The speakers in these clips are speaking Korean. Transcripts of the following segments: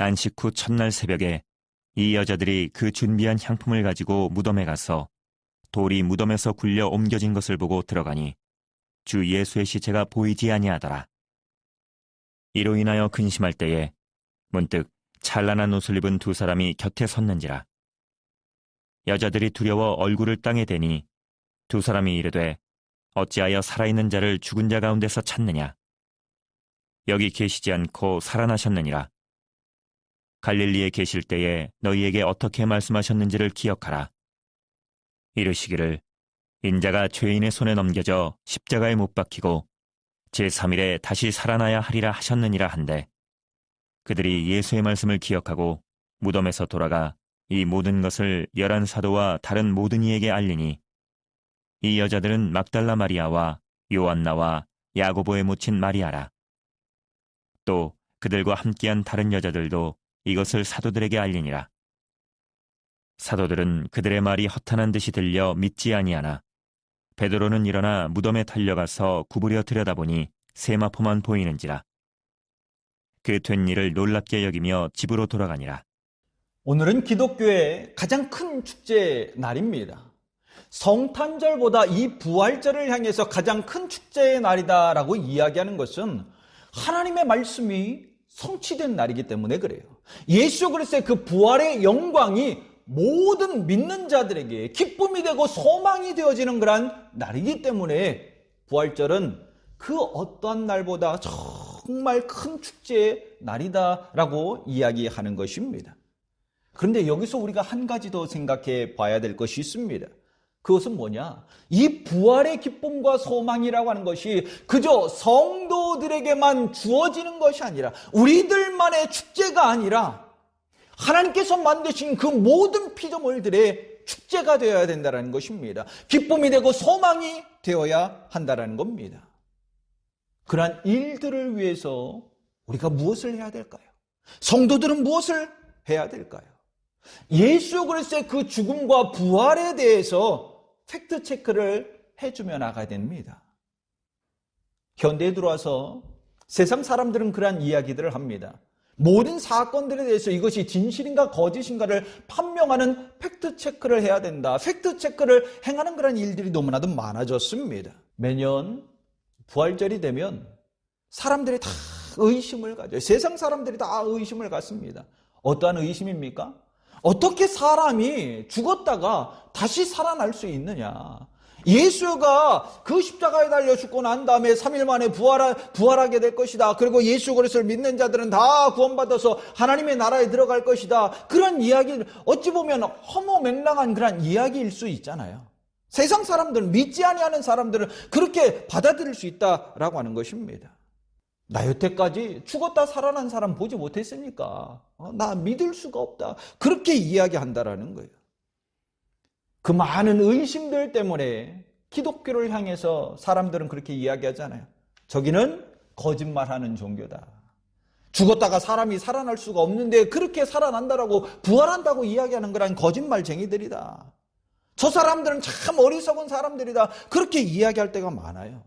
안식 후 첫날 새벽에 이 여자들이 그 준비한 향품을 가지고 무덤에 가서 돌이 무덤에서 굴려 옮겨진 것을 보고 들어가니 주 예수의 시체가 보이지 아니하더라. 이로 인하여 근심할 때에 문득 찬란한 옷을 입은 두 사람이 곁에 섰는지라. 여자들이 두려워 얼굴을 땅에 대니 두 사람이 이르되 어찌하여 살아있는 자를 죽은 자 가운데서 찾느냐. 여기 계시지 않고 살아나셨느니라. 갈릴리에 계실 때에 너희에게 어떻게 말씀하셨는지를 기억하라. 이르시기를 인자가 죄인의 손에 넘겨져 십자가에 못 박히고 제3일에 다시 살아나야 하리라 하셨느니라 한데, 그들이 예수의 말씀을 기억하고 무덤에서 돌아가 이 모든 것을 11 사도와 다른 모든 이에게 알리니, 이 여자들은 막달라 마리아와 요한나와 야고보의 모친 마리아라. 또 그들과 함께한 다른 여자들도 이것을 사도들에게 알리니라. 사도들은 그들의 말이 허탄한 듯이 들려 믿지 아니하나 베드로는 일어나 무덤에 달려가서 구부려 들여다보니 세마포만 보이는지라. 그 된 일을 놀랍게 여기며 집으로 돌아가니라. 오늘은 기독교의 가장 큰 축제 날입니다. 성탄절보다 이 부활절을 향해서 가장 큰 축제의 날이다라고 이야기하는 것은 하나님의 말씀이 성취된 날이기 때문에 그래요. 예수 그리스도의 그 부활의 영광이 모든 믿는 자들에게 기쁨이 되고 소망이 되어지는 그러한 날이기 때문에 부활절은 그 어떠한 날보다 정말 큰 축제의 날이다라고 이야기하는 것입니다. 그런데 여기서 우리가 한 가지 더 생각해 봐야 될 것이 있습니다. 그것은 뭐냐? 이 부활의 기쁨과 소망이라고 하는 것이 그저 성도들에게만 주어지는 것이 아니라, 우리들만의 축제가 아니라 하나님께서 만드신 그 모든 피조물들의 축제가 되어야 된다는 것입니다. 기쁨이 되고 소망이 되어야 한다는 겁니다. 그러한 일들을 위해서 우리가 무엇을 해야 될까요? 성도들은 무엇을 해야 될까요? 예수 그리스도의 그 죽음과 부활에 대해서 팩트 체크를 해주며 나가야 됩니다. 현대에 들어와서 세상 사람들은 그러한 이야기들을 합니다. 모든 사건들에 대해서 이것이 진실인가 거짓인가를 판명하는 팩트 체크를 해야 된다. 팩트 체크를 행하는 그런 일들이 너무나도 많아졌습니다. 매년 부활절이 되면 사람들이 다 의심을 가져요. 세상 사람들이 다 의심을 갖습니다. 어떠한 의심입니까? 어떻게 사람이 죽었다가 다시 살아날 수 있느냐? 예수가 그 십자가에 달려 죽고 난 다음에 3일 만에 부활하게 될 것이다. 그리고 예수 그리스도를 믿는 자들은 다 구원받아서 하나님의 나라에 들어갈 것이다. 그런 이야기를 어찌 보면 허무맹랑한 그런 이야기일 수 있잖아요. 세상 사람들은, 믿지 아니하는 사람들은 그렇게 받아들일 수 있다라고 하는 것입니다. 나 여태까지 죽었다 살아난 사람 보지 못했으니까 나 믿을 수가 없다. 그렇게 이야기한다라는 거예요. 그 많은 의심들 때문에 기독교를 향해서 사람들은 그렇게 이야기하잖아요. 저기는 거짓말하는 종교다. 죽었다가 사람이 살아날 수가 없는데 그렇게 살아난다라고, 부활한다고 이야기하는 거란 거짓말쟁이들이다. 저 사람들은 참 어리석은 사람들이다. 그렇게 이야기할 때가 많아요.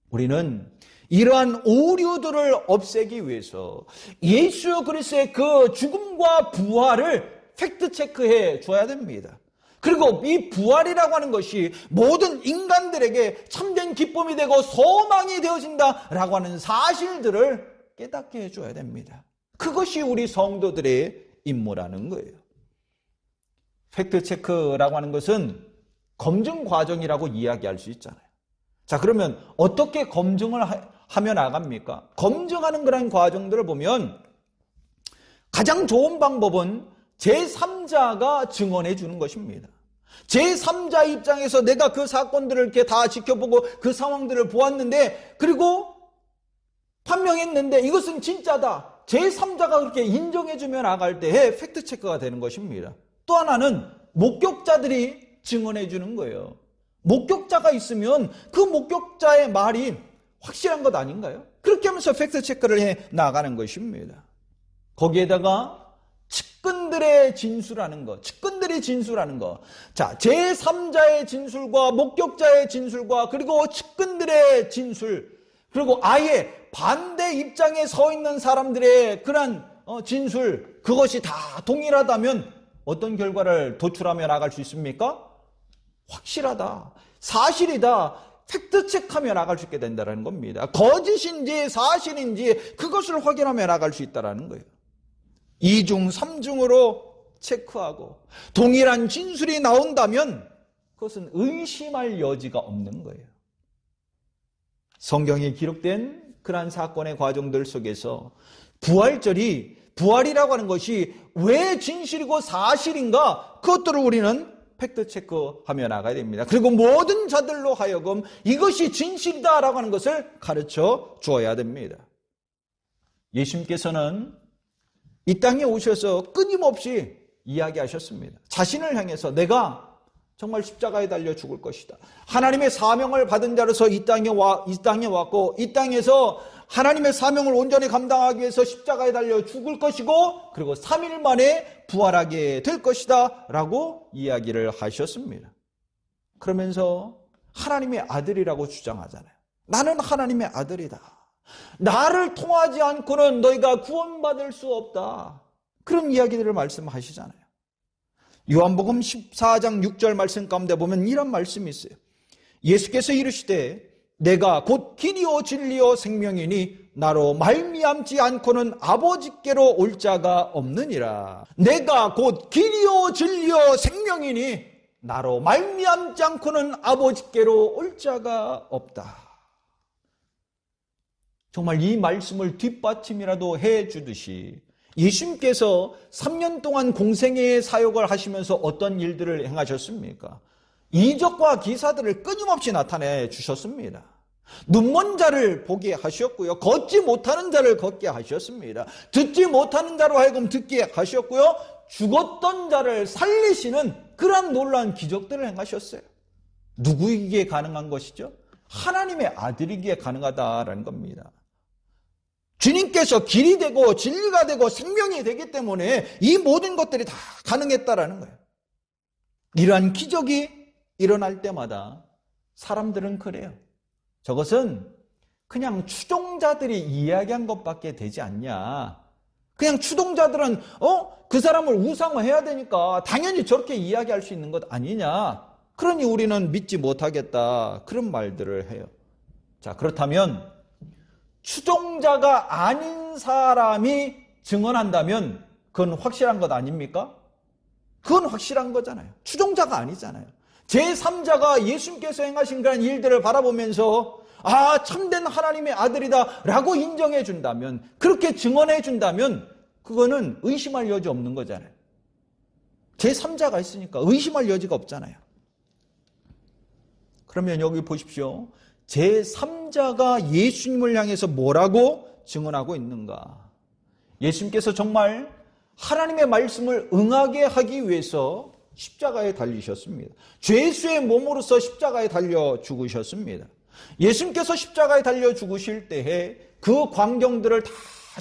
우리는 이러한 오류들을 없애기 위해서 예수 그리스도의 그 죽음과 부활을 팩트 체크해 줘야 됩니다. 그리고 이 부활이라고 하는 것이 모든 인간들에게 참된 기쁨이 되고 소망이 되어진다라고 하는 사실들을 깨닫게 해줘야 됩니다. 그것이 우리 성도들의 임무라는 거예요. 팩트체크라고 하는 것은 검증 과정이라고 이야기할 수 있잖아요. 자, 그러면 어떻게 검증을 하며 나갑니까? 검증하는 그런 과정들을 보면 가장 좋은 방법은 제3자가 증언해 주는 것입니다. 제3자 입장에서 내가 그 사건들을 이렇게 다 지켜보고 그 상황들을 보았는데, 그리고 판명했는데 이것은 진짜다. 제3자가 그렇게 인정해 주며 나갈 때에 팩트체크가 되는 것입니다. 또 하나는 목격자들이 증언해 주는 거예요. 목격자가 있으면 그 목격자의 말이 확실한 것 아닌가요? 그렇게 하면서 팩트체크를 해 나가는 것입니다. 거기에다가 측근들의 진술하는 것, 측근들이 진술하는 것. 자, 제3자의 진술과 목격자의 진술과 그리고 측근들의 진술, 그리고 아예 반대 입장에 서 있는 사람들의 그런 진술, 그것이 다 동일하다면 어떤 결과를 도출하며 나갈 수 있습니까? 확실하다, 사실이다, 팩트체크하며 나갈 수 있게 된다는 겁니다. 거짓인지 사실인지 그것을 확인하며 나갈 수 있다는 거예요. 2중, 3중으로 체크하고 동일한 진술이 나온다면 그것은 의심할 여지가 없는 거예요. 성경에 기록된 그러한 사건의 과정들 속에서 부활이라고 하는 것이 왜 진실이고 사실인가, 그것들을 우리는 팩트체크하며 나가야 됩니다. 그리고 모든 자들로 하여금 이것이 진실이다라고 하는 것을 가르쳐 주어야 됩니다. 예수님께서는 이 땅에 오셔서 끊임없이 이야기하셨습니다. 자신을 향해서 내가 정말 십자가에 달려 죽을 것이다. 하나님의 사명을 받은 자로서 이 땅에 왔고, 이 땅에서 하나님의 사명을 온전히 감당하기 위해서 십자가에 달려 죽을 것이고, 그리고 3일 만에 부활하게 될 것이다 라고 이야기를 하셨습니다. 그러면서 하나님의 아들이라고 주장하잖아요. 나는 하나님의 아들이다. 나를 통하지 않고는 너희가 구원받을 수 없다. 그런 이야기들을 말씀하시잖아요. 요한복음 14장 6절 말씀 가운데 보면 이런 말씀이 있어요. 예수께서 이르시되 내가 곧 길이요 진리요 생명이니 나로 말미암지 않고는 아버지께로 올 자가 없느니라. 내가 곧 길이요 진리요 생명이니 나로 말미암지 않고는 아버지께로 올 자가 없다. 정말 이 말씀을 뒷받침이라도 해주듯이 예수님께서 3년 동안 공생애의 사역을 하시면서 어떤 일들을 행하셨습니까? 이적과 기사들을 끊임없이 나타내 주셨습니다. 눈먼 자를 보게 하셨고요. 걷지 못하는 자를 걷게 하셨습니다. 듣지 못하는 자로 하여금 듣게 하셨고요. 죽었던 자를 살리시는 그러한 놀라운 기적들을 행하셨어요. 누구에게 가능한 것이죠? 하나님의 아들이기에 가능하다라는 겁니다. 주님께서 길이 되고 진리가 되고 생명이 되기 때문에 이 모든 것들이 다 가능했다라는 거예요. 이러한 기적이 일어날 때마다 사람들은 그래요. 저것은 그냥 추종자들이 이야기한 것밖에 되지 않냐. 그냥 추종자들은 그 사람을 우상화해야 되니까 당연히 저렇게 이야기할 수 있는 것 아니냐. 그러니 우리는 믿지 못하겠다. 그런 말들을 해요. 자, 그렇다면 추종자가 아닌 사람이 증언한다면 그건 확실한 것 아닙니까? 그건 확실한 거잖아요. 추종자가 아니잖아요. 제3자가 예수님께서 행하신 그런 일들을 바라보면서 참된 하나님의 아들이다 라고 인정해 준다면, 그렇게 증언해 준다면 그거는 의심할 여지 없는 거잖아요. 제3자가 있으니까 의심할 여지가 없잖아요. 그러면 여기 보십시오. 제3자가 예수님을 향해서 뭐라고 증언하고 있는가? 예수님께서 정말 하나님의 말씀을 응하게 하기 위해서 십자가에 달리셨습니다. 죄수의 몸으로서 십자가에 달려 죽으셨습니다. 예수님께서 십자가에 달려 죽으실 때에 그 광경들을 다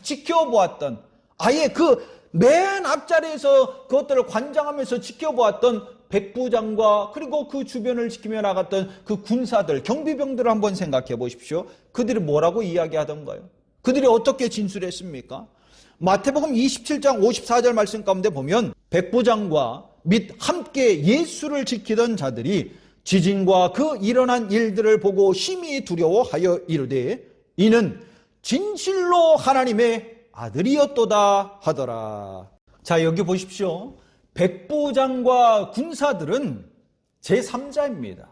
지켜보았던, 아예 그 맨 앞자리에서 그것들을 관장하면서 지켜보았던 백부장과 그리고 그 주변을 지키며 나갔던 그 군사들, 경비병들을 한번 생각해 보십시오. 그들이 뭐라고 이야기하던가요? 그들이 어떻게 진술했습니까? 마태복음 27장 54절 말씀 가운데 보면 백부장과 및 함께 예수를 지키던 자들이 지진과 그 일어난 일들을 보고 심히 두려워하여 이르되 이는 진실로 하나님의 아들이었도다 하더라. 자, 여기 보십시오. 백부장과 군사들은 제3자입니다.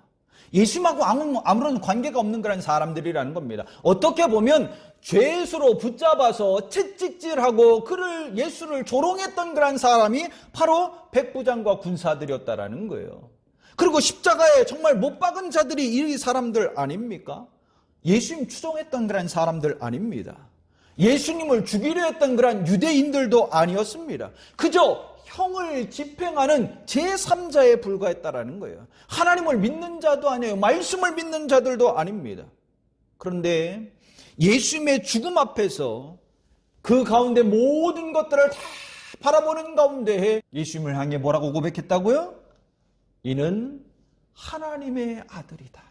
예수님하고 아무런 관계가 없는 그런 사람들이라는 겁니다. 어떻게 보면 죄수로 붙잡아서 채찍질하고 예수를 조롱했던 그런 사람이 바로 백부장과 군사들이었다라는 거예요. 그리고 십자가에 정말 못 박은 자들이 이 사람들 아닙니까? 예수님 추종했던 그런 사람들 아닙니다. 예수님을 죽이려 했던 그런 유대인들도 아니었습니다. 그저 형을 집행하는 제3자에 불과했다라는 거예요. 하나님을 믿는 자도 아니에요. 말씀을 믿는 자들도 아닙니다. 그런데 예수님의 죽음 앞에서 그 가운데 모든 것들을 다 바라보는 가운데 예수님을 향해 뭐라고 고백했다고요? 이는 하나님의 아들이다.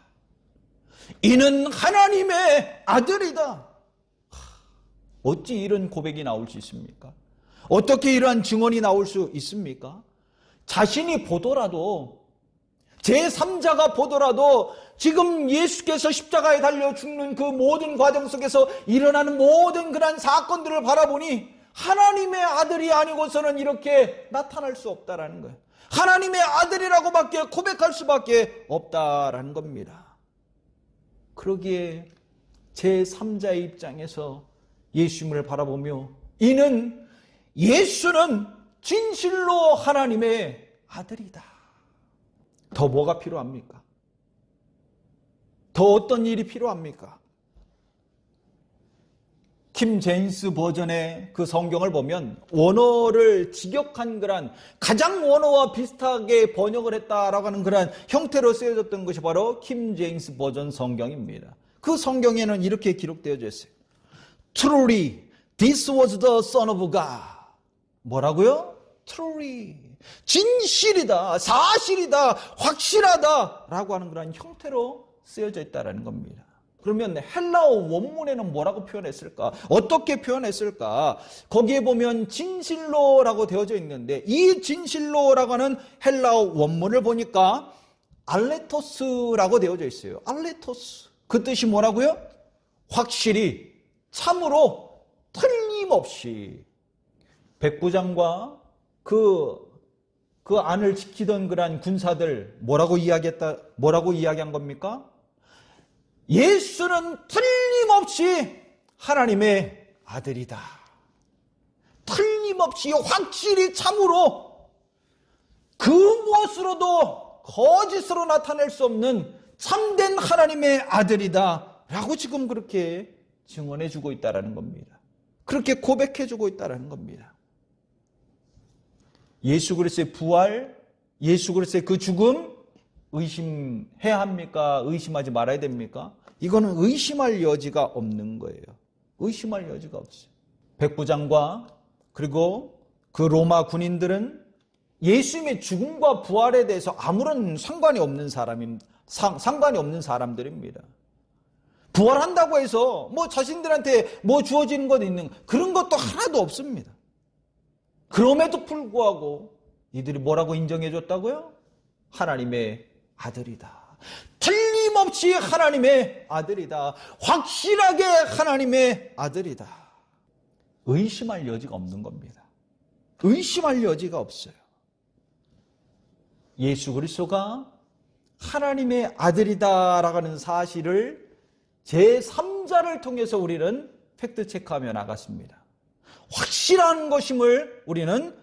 이는 하나님의 아들이다. 어찌 이런 고백이 나올 수 있습니까? 어떻게 이러한 증언이 나올 수 있습니까? 자신이 보더라도, 제3자가 보더라도 지금 예수께서 십자가에 달려 죽는 그 모든 과정 속에서 일어나는 모든 그러한 사건들을 바라보니 하나님의 아들이 아니고서는 이렇게 나타날 수 없다라는 거예요. 하나님의 아들이라고밖에 고백할 수밖에 없다라는 겁니다. 그러기에 제3자의 입장에서 예수님을 바라보며 이는 예수는 진실로 하나님의 아들이다. 더 뭐가 필요합니까? 더 어떤 일이 필요합니까? 킴 제임스 버전의 그 성경을 보면 원어를 직역한 그런 가장 원어와 비슷하게 번역을 했다라고 하는 그런 형태로 쓰여졌던 것이 바로 킴 제임스 버전 성경입니다. 그 성경에는 이렇게 기록되어 있어요. Truly, this was the Son of God. 뭐라고요? Truly. 진실이다, 사실이다, 확실하다 라고 하는 그런 형태로 쓰여져 있다는 겁니다. 그러면 헬라어 원문에는 뭐라고 표현했을까? 어떻게 표현했을까? 거기에 보면 진실로라고 되어져 있는데 이 진실로라고 하는 헬라어 원문을 보니까 알레토스라고 되어져 있어요. 알레토스. 그 뜻이 뭐라고요? 확실히, 참으로, 틀림없이. 백부장과 그 안을 지키던 그러한 군사들 뭐라고 이야기한 겁니까? 예수는 틀림없이 하나님의 아들이다. 틀림없이 확실히 참으로 그 무엇으로도 거짓으로 나타낼 수 없는 참된 하나님의 아들이다 라고 지금 그렇게 증언해주고 있다는 겁니다. 그렇게 고백해주고 있다는 겁니다. 예수 그리스도의 부활, 예수 그리스도의 그 죽음 의심해야 합니까? 의심하지 말아야 됩니까? 이거는 의심할 여지가 없는 거예요. 의심할 여지가 없어요. 백부장과 그리고 그 로마 군인들은 예수님의 죽음과 부활에 대해서 아무런 상관이 없는 사람들입니다. 부활한다고 해서 뭐 자신들한테 뭐 주어지는 것 있는 그런 것도 하나도 없습니다. 그럼에도 불구하고 이들이 뭐라고 인정해 줬다고요? 하나님의 아들이다. 틀림없이 하나님의 아들이다. 확실하게 하나님의 아들이다. 의심할 여지가 없는 겁니다. 의심할 여지가 없어요. 예수 그리스도가 하나님의 아들이다라고 하는 사실을 제3자를 통해서 우리는 팩트 체크하며 나갔습니다. 확실한 것임을 우리는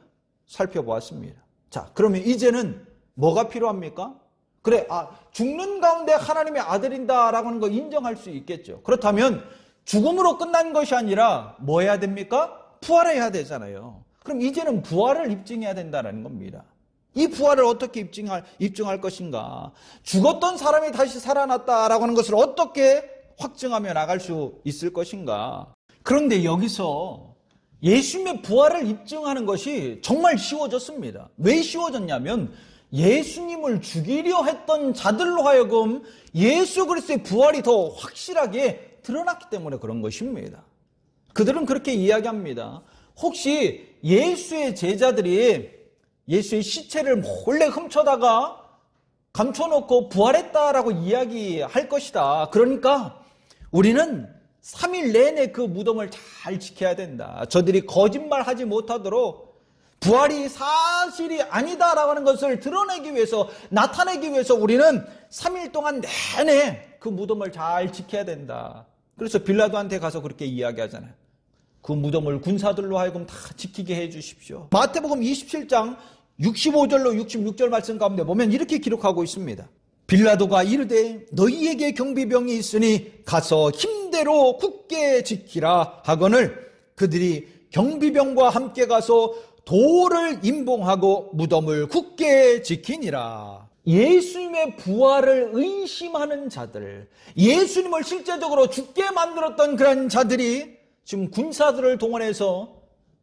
살펴보았습니다. 자, 그러면 이제는 뭐가 필요합니까? 그래, 죽는 가운데 하나님의 아들이다라고 하는 거 인정할 수 있겠죠. 그렇다면 죽음으로 끝난 것이 아니라 뭐 해야 됩니까? 부활해야 되잖아요. 그럼 이제는 부활을 입증해야 된다는 겁니다. 이 부활을 어떻게 입증할 것인가? 죽었던 사람이 다시 살아났다라고 하는 것을 어떻게 확증하며 나갈 수 있을 것인가? 그런데 여기서 예수님의 부활을 입증하는 것이 정말 쉬워졌습니다. 왜 쉬워졌냐면 예수님을 죽이려 했던 자들로 하여금 예수 그리스도의 부활이 더 확실하게 드러났기 때문에 그런 것입니다. 그들은 그렇게 이야기합니다. 혹시 예수의 제자들이 예수의 시체를 몰래 훔쳐다가 감춰놓고 부활했다라고 이야기할 것이다. 그러니까 우리는 3일 내내 그 무덤을 잘 지켜야 된다. 저들이 거짓말하지 못하도록 부활이 사실이 아니다라고 하는 것을 드러내기 위해서, 나타내기 위해서 우리는 3일 동안 내내 그 무덤을 잘 지켜야 된다. 그래서 빌라도한테 가서 그렇게 이야기하잖아요. 그 무덤을 군사들로 하여금 다 지키게 해 주십시오. 마태복음 27장 65절로 66절 말씀 가운데 보면 이렇게 기록하고 있습니다. 빌라도가 이르되 너희에게 경비병이 있으니 가서 힘대로 굳게 지키라 하거늘 그들이 경비병과 함께 가서 돌을 임봉하고 무덤을 굳게 지키니라. 예수님의 부활을 의심하는 자들, 예수님을 실제적으로 죽게 만들었던 그런 자들이 지금 군사들을 동원해서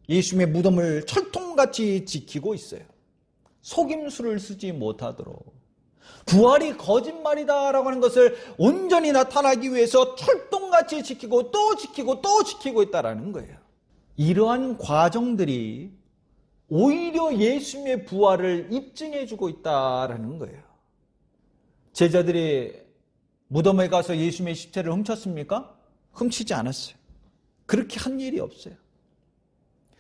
예수님의 무덤을 철통같이 지키고 있어요. 속임수를 쓰지 못하도록. 부활이 거짓말이다라고 하는 것을 온전히 나타나기 위해서 철통같이 지키고 또 지키고 또 지키고 있다라는 거예요. 이러한 과정들이 오히려 예수님의 부활을 입증해주고 있다라는 거예요. 제자들이 무덤에 가서 예수님의 시체를 훔쳤습니까? 훔치지 않았어요. 그렇게 한 일이 없어요.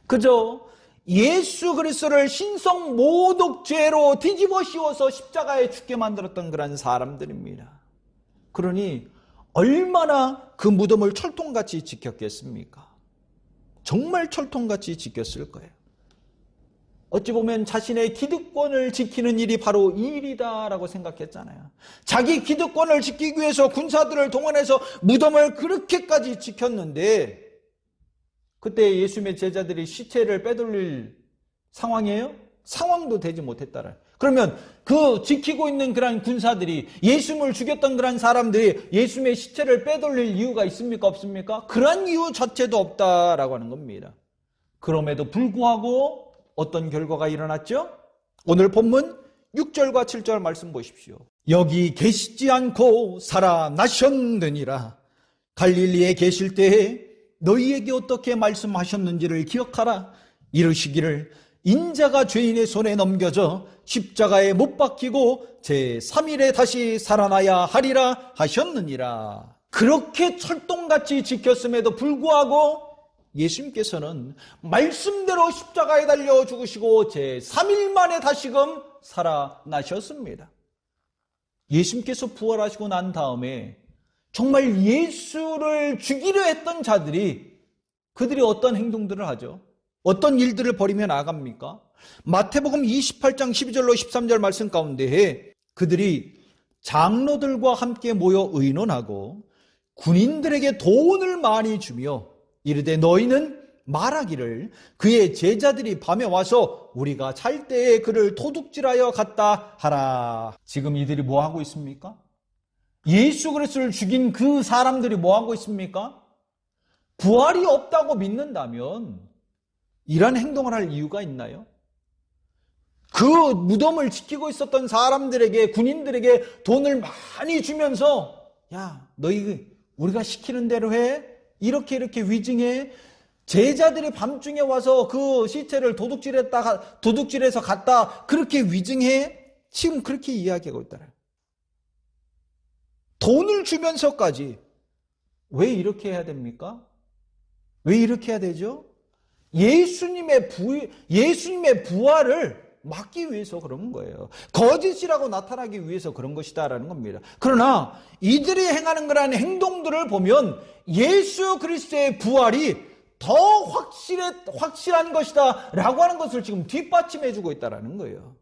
그저 예수 그리스도를 신성 모독죄로 뒤집어 씌워서 십자가에 죽게 만들었던 그런 사람들입니다. 그러니 얼마나 그 무덤을 철통같이 지켰겠습니까? 정말 철통같이 지켰을 거예요. 어찌 보면 자신의 기득권을 지키는 일이 바로 이 일이다라고 생각했잖아요. 자기 기득권을 지키기 위해서 군사들을 동원해서 무덤을 그렇게까지 지켰는데 그때 예수님의 제자들이 시체를 빼돌릴 상황이에요? 상황도 되지 못했다라. 그러면 그 지키고 있는 그런 군사들이 예수님을 죽였던 그런 사람들이 예수님의 시체를 빼돌릴 이유가 있습니까? 없습니까? 그런 이유 자체도 없다라고 하는 겁니다. 그럼에도 불구하고 어떤 결과가 일어났죠? 오늘 본문 6절과 7절 말씀 보십시오. 여기 계시지 않고 살아나셨느니라. 갈릴리에 계실 때에 너희에게 어떻게 말씀하셨는지를 기억하라. 이르시기를 인자가 죄인의 손에 넘겨져 십자가에 못 박히고 제3일에 다시 살아나야 하리라 하셨느니라. 그렇게 철동같이 지켰음에도 불구하고 예수님께서는 말씀대로 십자가에 달려 죽으시고 제3일 만에 다시금 살아나셨습니다. 예수님께서 부활하시고 난 다음에 정말 예수를 죽이려 했던 자들이 그들이 어떤 행동들을 하죠? 어떤 일들을 벌이며 나갑니까? 마태복음 28장 12절로 13절 말씀 가운데에 그들이 장로들과 함께 모여 의논하고 군인들에게 돈을 많이 주며 이르되 너희는 말하기를 그의 제자들이 밤에 와서 우리가 잘 때에 그를 도둑질하여 갔다 하라. 지금 이들이 뭐 하고 있습니까? 예수 그리스도를 죽인 그 사람들이 뭐 하고 있습니까? 부활이 없다고 믿는다면 이런 행동을 할 이유가 있나요? 그 무덤을 지키고 있었던 사람들에게, 군인들에게 돈을 많이 주면서 야, 너희 우리가 시키는 대로 해. 이렇게 위증해. 제자들이 밤중에 와서 그 시체를 도둑질해서 갔다. 그렇게 위증해. 지금 그렇게 이야기하고 있다. 돈을 주면서까지 왜 이렇게 해야 됩니까? 왜 이렇게 해야 되죠? 예수님의 부활을 막기 위해서 그런 거예요. 거짓이라고 나타나기 위해서 그런 것이다라는 겁니다. 그러나 이들이 행하는 그러한 행동들을 보면 예수 그리스도의 부활이 더 확실한 것이다 라고 하는 것을 지금 뒷받침해 주고 있다는 거예요.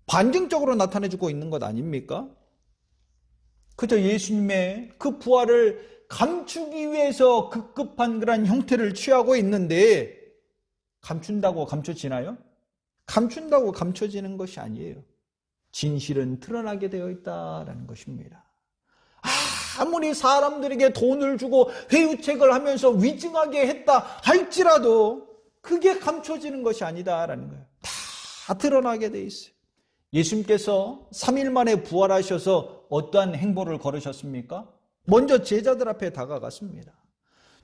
반증적으로 나타내 주고 있는 것 아닙니까? 그저 예수님의 그 부활을 감추기 위해서 급급한 그런 형태를 취하고 있는데 감춘다고 감춰지나요? 감춘다고 감춰지는 것이 아니에요. 진실은 드러나게 되어 있다라는 것입니다. 아무리 사람들에게 돈을 주고 회유책을 하면서 위증하게 했다 할지라도 그게 감춰지는 것이 아니다라는 거예요. 다 드러나게 돼 있어요. 예수님께서 3일 만에 부활하셔서 어떠한 행보를 걸으셨습니까? 먼저 제자들 앞에 다가갔습니다.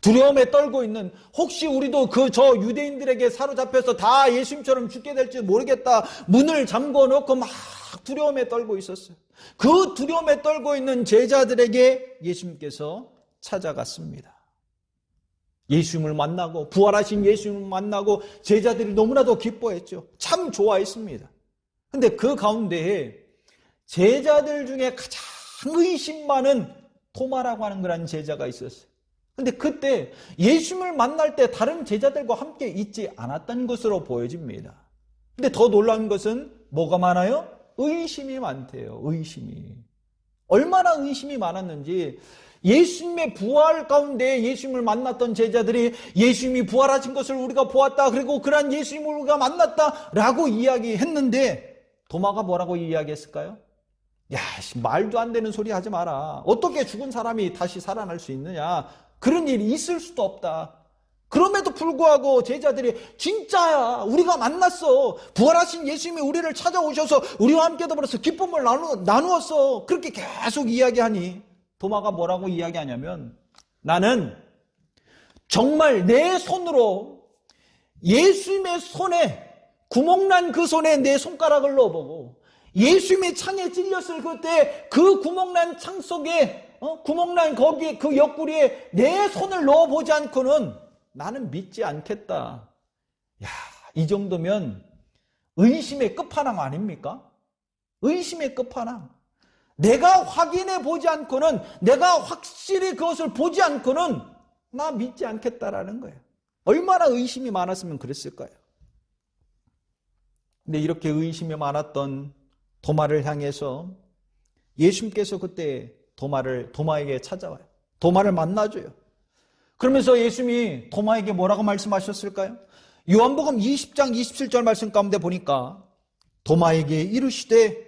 두려움에 떨고 있는, 혹시 우리도 저 유대인들에게 사로잡혀서 다 예수님처럼 죽게 될지 모르겠다 문을 잠궈 놓고 막 두려움에 떨고 있었어요. 그 두려움에 떨고 있는 제자들에게 예수님께서 찾아갔습니다. 예수님을 만나고 부활하신 예수님을 만나고 제자들이 너무나도 기뻐했죠. 참 좋아했습니다. 근데 그 가운데에 제자들 중에 가장 의심 많은 토마라고 하는 그런 제자가 있었어요. 근데 그때 예수님을 만날 때 다른 제자들과 함께 있지 않았던 것으로 보여집니다. 근데 더 놀라운 것은 뭐가 많아요? 의심이 많대요. 의심이. 얼마나 의심이 많았는지 예수님의 부활 가운데 예수님을 만났던 제자들이 예수님이 부활하신 것을 우리가 보았다. 그리고 그러한 예수님을 우리가 만났다라고 이야기했는데 도마가 뭐라고 이야기했을까요? 야, 말도 안 되는 소리 하지 마라. 어떻게 죽은 사람이 다시 살아날 수 있느냐. 그런 일이 있을 수도 없다. 그럼에도 불구하고 제자들이 진짜야. 우리가 만났어. 부활하신 예수님이 우리를 찾아오셔서 우리와 함께 더불어서 기쁨을 나누었어. 그렇게 계속 이야기하니 도마가 뭐라고 이야기하냐면 나는 정말 내 손으로 예수님의 손에 구멍난 그 손에 내 손가락을 넣어보고 예수님의 창에 찔렸을 그때 그 구멍난 창 속에 구멍난 거기 그 옆구리에 내 손을 넣어보지 않고는 나는 믿지 않겠다. 야, 이 정도면 의심의 끝판왕 아닙니까? 의심의 끝판왕. 내가 확인해 보지 않고는, 내가 확실히 그것을 보지 않고는 나 믿지 않겠다라는 거예요. 얼마나 의심이 많았으면 그랬을까요? 근데 이렇게 의심이 많았던 도마를 향해서 예수님께서 그때 도마에게 찾아와요. 도마를 만나줘요. 그러면서 예수님이 도마에게 뭐라고 말씀하셨을까요? 요한복음 20장 27절 말씀 가운데 보니까 도마에게 이르시되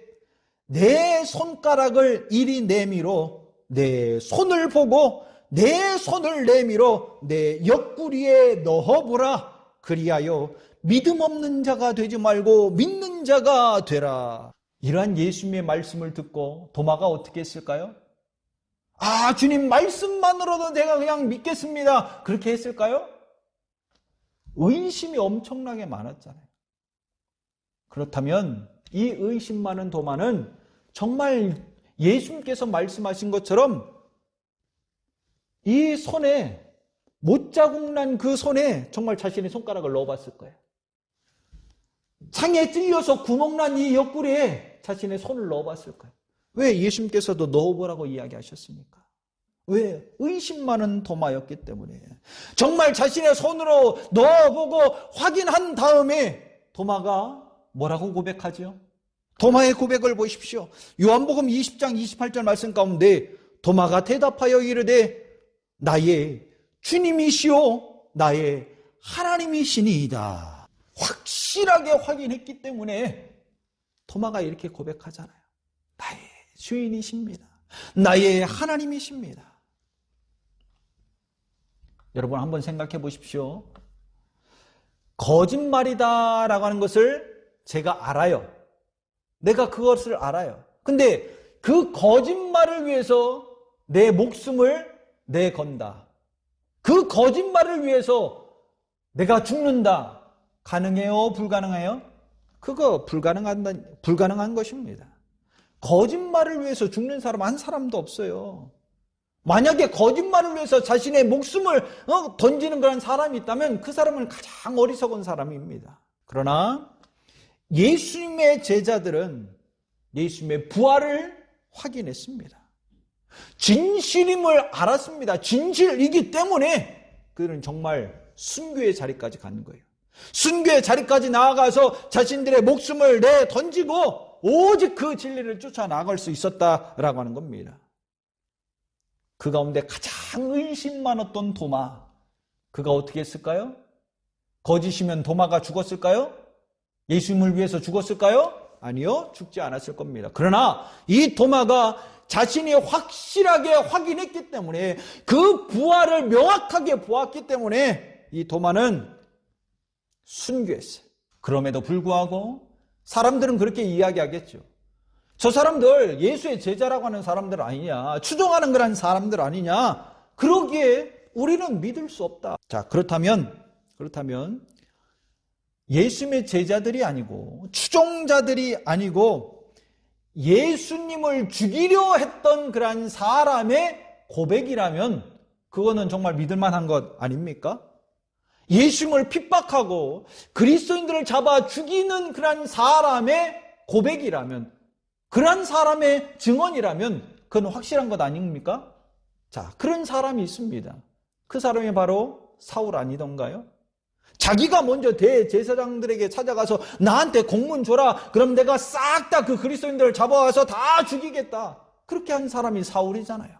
내 손가락을 이리 내밀어 내 손을 보고 내 손을 내밀어 내 옆구리에 넣어보라. 그리하여 믿음 없는 자가 되지 말고 믿는 자가 되라. 이러한 예수님의 말씀을 듣고 도마가 어떻게 했을까요? 아, 주님 말씀만으로도 내가 그냥 믿겠습니다. 그렇게 했을까요? 의심이 엄청나게 많았잖아요. 그렇다면 이 의심 많은 도마는 정말 예수님께서 말씀하신 것처럼 이 손에 못자국 난 그 손에 정말 자신의 손가락을 넣어봤을 거예요. 창에 찔려서 구멍난 이 옆구리에 자신의 손을 넣어봤을 거예요. 왜 예수님께서도 넣어보라고 이야기하셨습니까? 왜? 의심 많은 도마였기 때문에. 정말 자신의 손으로 넣어보고 확인한 다음에 도마가 뭐라고 고백하죠? 도마의 고백을 보십시오. 요한복음 20장 28절 말씀 가운데 도마가 대답하여 이르되 나의 주님이시오 나의 하나님이시니이다. 확실하게 확인했기 때문에 도마가 이렇게 고백하잖아요. 나의 주인이십니다. 나의 하나님이십니다. 여러분 한번 생각해 보십시오. 거짓말이다라고 하는 것을 제가 알아요. 내가 그것을 알아요. 근데 그 거짓말을 위해서 내 목숨을 내건다. 그 거짓말을 위해서 내가 죽는다. 가능해요? 불가능해요? 그거 불가능한 것입니다. 거짓말을 위해서 죽는 사람 한 사람도 없어요. 만약에 거짓말을 위해서 자신의 목숨을 던지는 그런 사람이 있다면 그 사람은 가장 어리석은 사람입니다. 그러나 예수님의 제자들은 예수님의 부활을 확인했습니다. 진실임을 알았습니다. 진실이기 때문에 그들은 정말 순교의 자리까지 가는 거예요. 순교의 자리까지 나아가서 자신들의 목숨을 내 던지고 오직 그 진리를 쫓아 나갈 수 있었다라고 하는 겁니다. 그 가운데 가장 의심 많았던 도마, 그가 어떻게 했을까요? 거짓이면 도마가 죽었을까요? 예수님을 위해서 죽었을까요? 아니요, 죽지 않았을 겁니다. 그러나 이 도마가 자신이 확실하게 확인했기 때문에 그 부활을 명확하게 보았기 때문에 이 도마는 순교했어요. 그럼에도 불구하고 사람들은 그렇게 이야기하겠죠. 저 사람들 예수의 제자라고 하는 사람들 아니냐, 추종하는 그런 사람들 아니냐, 그러기에 우리는 믿을 수 없다. 자, 그렇다면 예수님의 제자들이 아니고 추종자들이 아니고 예수님을 죽이려 했던 그런 사람의 고백이라면 그거는 정말 믿을 만한 것 아닙니까? 예수님을 핍박하고 그리스도인들을 잡아 죽이는 그런 사람의 고백이라면, 그런 사람의 증언이라면 그건 확실한 것 아닙니까? 자, 그런 사람이 있습니다. 그 사람이 바로 사울 아니던가요? 자기가 먼저 대제사장들에게 찾아가서 나한테 공문 줘라. 그럼 내가 싹 다 그 그리스도인들을 잡아와서 다 죽이겠다. 그렇게 한 사람이 사울이잖아요.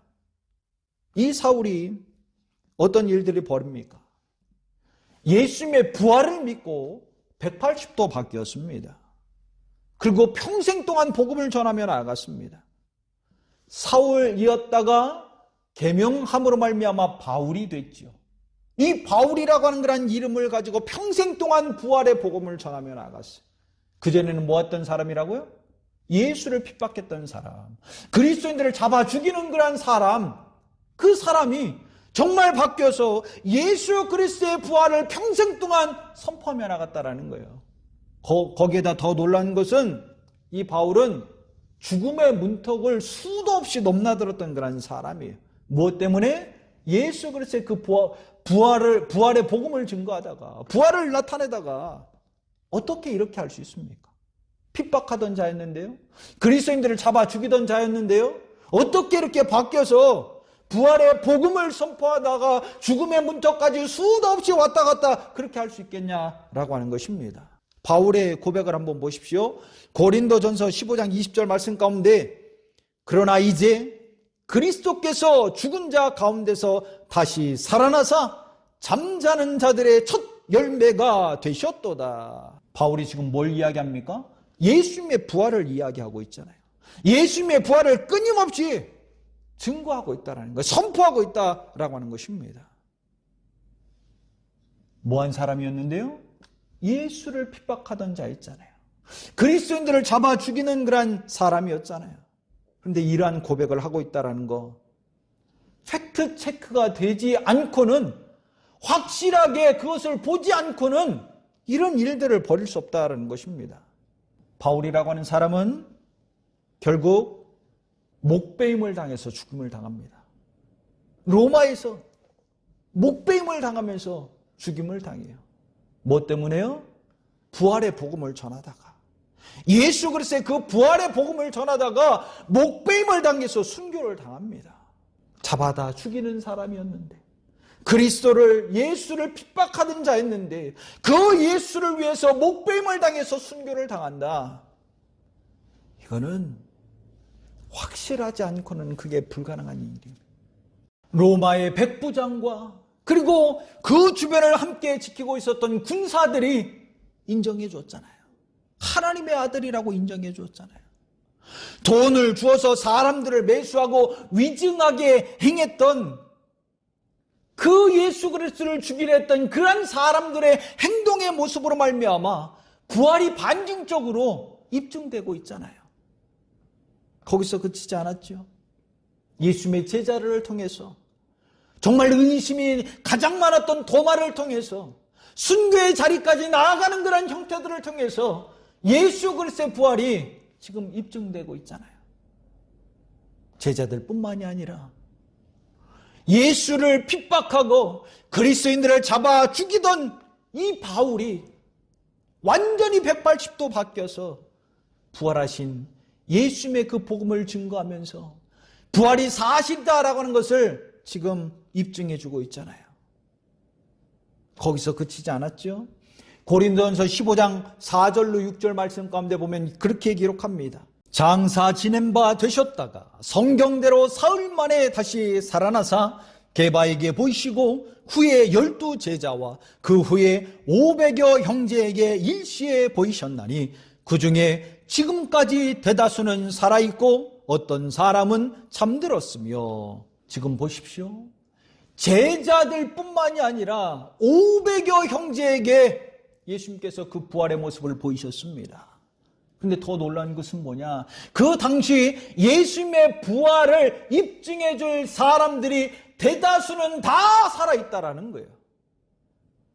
이 사울이 어떤 일들이 벌입니까? 예수님의 부활을 믿고 180도 바뀌었습니다. 그리고 평생 동안 복음을 전하며 나아갔습니다. 사울이었다가 계명함으로 말미암아 바울이 됐죠. 이 바울이라고 하는 그런 이름을 가지고 평생 동안 부활의 복음을 전하며 나아갔어요. 그전에는 뭐 했던 사람이라고요? 예수를 핍박했던 사람, 그리스도인들을 잡아 죽이는 그런 사람, 그 사람이 정말 바뀌어서 예수 그리스도의 부활을 평생 동안 선포하며 나갔다라는 거예요. 거기에다 더 놀라운 것은 이 바울은 죽음의 문턱을 수도 없이 넘나들었던 그런 사람이에요. 무엇 때문에? 예수 그리스도의 그 부활의 복음을 증거하다가, 부활을 나타내다가 어떻게 이렇게 할 수 있습니까? 핍박하던 자였는데요. 그리스도인들을 잡아 죽이던 자였는데요. 어떻게 이렇게 바뀌어서 부활의 복음을 선포하다가 죽음의 문턱까지 수도 없이 왔다 갔다 그렇게 할 수 있겠냐라고 하는 것입니다. 바울의 고백을 한번 보십시오. 고린도전서 15장 20절 말씀 가운데 그러나 이제 그리스도께서 죽은 자 가운데서 다시 살아나사 잠자는 자들의 첫 열매가 되셨도다. 바울이 지금 뭘 이야기합니까? 예수님의 부활을 이야기하고 있잖아요. 예수님의 부활을 끊임없이 증거하고 있다는 것, 선포하고 있다라고 하는 것입니다. 뭐한 사람이었는데요? 예수를 핍박하던 자였잖아요. 그리스도인들을 잡아 죽이는 그런 사람이었잖아요. 그런데 이러한 고백을 하고 있다는 거, 팩트 체크가 되지 않고는, 확실하게 그것을 보지 않고는 이런 일들을 벌일 수 없다는 것입니다. 바울이라고 하는 사람은 결국 목베임을 당해서 죽음을 당합니다. 로마에서 목베임을 당하면서 죽임을 당해요. 뭐 때문에요? 부활의 복음을 전하다가, 예수 그리스도의 그 부활의 복음을 전하다가 목베임을 당해서 순교를 당합니다. 잡아다 죽이는 사람이었는데, 그리스도를, 예수를 핍박하던 자였는데 그 예수를 위해서 목베임을 당해서 순교를 당한다. 이거는 확실하지 않고는 그게 불가능한 일입니다. 로마의 백부장과 그리고 그 주변을 함께 지키고 있었던 군사들이 인정해 줬잖아요. 하나님의 아들이라고 인정해 줬잖아요. 돈을 주어서 사람들을 매수하고 위증하게 행했던, 그 예수 그리스도를 죽이려 했던 그런 사람들의 행동의 모습으로 말미암아 부활이 반증적으로 입증되고 있잖아요. 거기서 그치지 않았죠. 예수님의 제자를 통해서, 정말 의심이 가장 많았던 도마를 통해서 순교의 자리까지 나아가는 그런 형태들을 통해서 예수 그리스도의 부활이 지금 입증되고 있잖아요. 제자들뿐만이 아니라 예수를 핍박하고 그리스도인들을 잡아 죽이던 이 바울이 완전히 180도 바뀌어서 부활하신 예수님의 그 복음을 증거하면서 부활이 사실이다라고 하는 것을 지금 입증해주고 있잖아요. 거기서 그치지 않았죠? 고린도전서 15장 4절로 6절 말씀 가운데 보면 그렇게 기록합니다. 장사 지낸 바 되셨다가 성경대로 사흘 만에 다시 살아나사 게바에게 보이시고 후에 12 제자와 그 후에 500여 형제에게 일시에 보이셨나니 그 중에 지금까지 대다수는 살아있고 어떤 사람은 잠들었으며, 지금 보십시오. 제자들뿐만이 아니라 500여 형제에게 예수님께서 그 부활의 모습을 보이셨습니다. 근데 더 놀라운 것은 뭐냐? 그 당시 예수님의 부활을 입증해 줄 사람들이 대다수는 다 살아있다라는 거예요.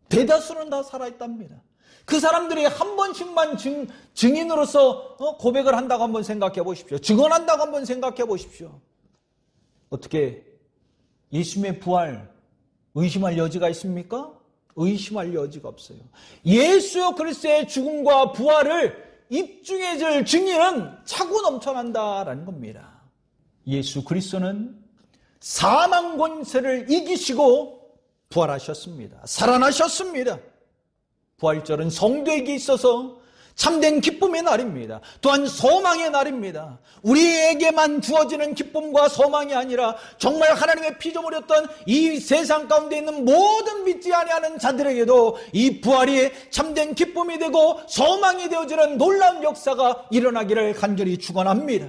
대다수는 다 살아있답니다. 그 사람들이 한 번씩만 증인으로서 고백을 한다고 한번 생각해 보십시오. 증언한다고 한번 생각해 보십시오. 어떻게 예수님의 부활 의심할 여지가 있습니까? 의심할 여지가 없어요. 예수 그리스도의 죽음과 부활을 입증해 줄 증인은 차고 넘쳐난다라는 겁니다. 예수 그리스도는 사망 권세를 이기시고 부활하셨습니다. 살아나셨습니다. 부활절은 성도에게 있어서 참된 기쁨의 날입니다. 또한 소망의 날입니다. 우리에게만 주어지는 기쁨과 소망이 아니라 정말 하나님의 피조 흘렸던 이 세상 가운데 있는 모든 믿지 아니하는 자들에게도 이 부활이 참된 기쁨이 되고 소망이 되어지는 놀라운 역사가 일어나기를 간절히 축원합니다.